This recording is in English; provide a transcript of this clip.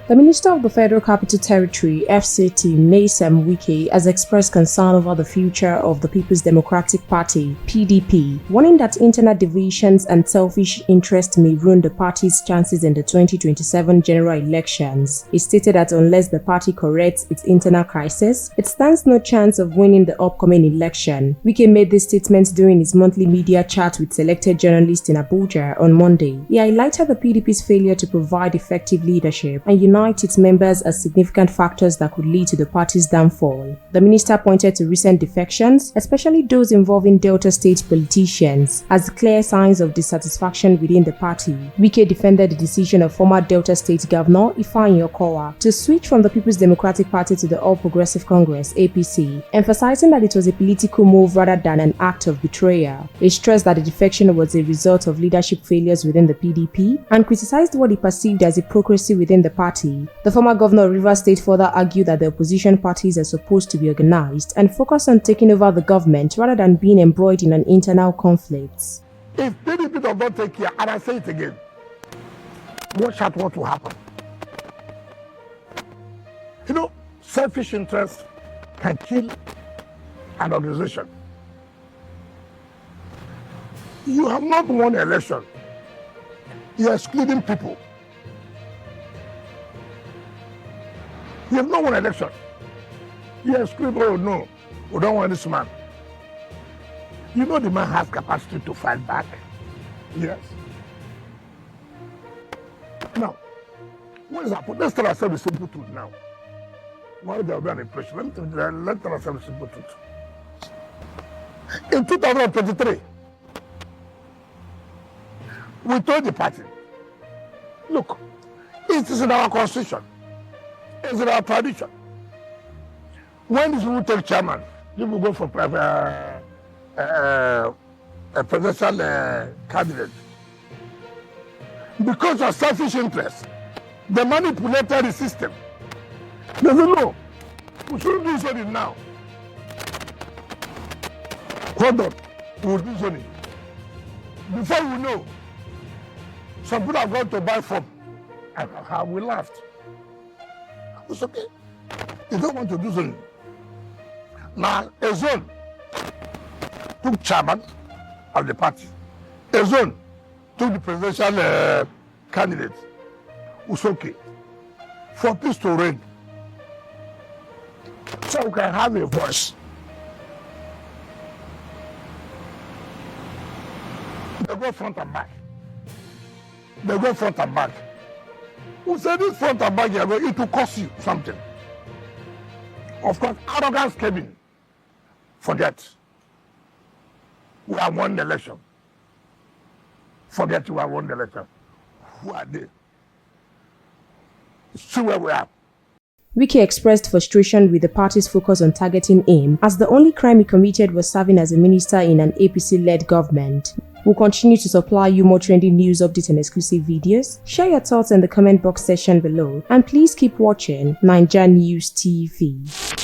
The Minister of the Federal Capital Territory, FCT, Naija Wike, has expressed concern over the future of the People's Democratic Party, PDP, warning that internal divisions and selfish interests may ruin the party's chances in the 2027 general elections. He stated that unless the party corrects its internal crisis, it stands no chance of winning the upcoming election. Wike made this statement during his monthly media chat with selected journalists in Abuja on Monday. He highlighted the PDP's failure to provide effective leadership and unite its members as significant factors that could lead to the party's downfall. The minister pointed to recent defections, especially those involving Delta State politicians, as clear signs of dissatisfaction within the party. Wike defended the decision of former Delta State Governor Ifeanyi Okowa to switch from the People's Democratic Party to the All Progressive Congress (APC), emphasizing that it was a political move rather than an act of betrayal. He stressed that the defection was a result of leadership failures within the PDP and criticized what he perceived as hypocrisy within the party. The former governor of Rivers State further argued that the opposition parties are supposed to be organized and focus on taking over the government rather than being embroiled in an internal conflict. If PDP does not take care, and I say it again, watch out what will happen. You know, selfish interest can kill an organization. You have not won an election. You are excluding people. You have not won an election. You are excluding, oh no, we don't want this man. You know the man has capacity to fight back. Yes. Now, what is happening? Let's tell ourselves the simple truth now. Why there will be an impression? Let's tell ourselves the simple truth. In 2023, we told the party, look, it is in our constitution, it's in our tradition. When these people take chairman, people go for a presidential candidate. Because of selfish interest, they manipulated the system. They say, no, we shouldn't do something now. Hold on, we will do something. Before we know, some people are going to buy from, and how we laughed. It's okay. You don't want to do something. Now, a zone took chairman of the party. A zone took the presidential candidate. It's okay. For peace to reign, so we can have a voice. They go front and back. They go front and back. Who said this front and back, it will cost you something. Of course, arrogance came in. Forget. We have won the election. Forget we have won the election. Who are they? See where we are. Wike expressed frustration with the party's focus on targeting him, as the only crime he committed was serving as a minister in an APC-led government. We'll continue to supply you more trending news updates and exclusive videos. Share your thoughts in the comment box section below, and please keep watching Naija News TV.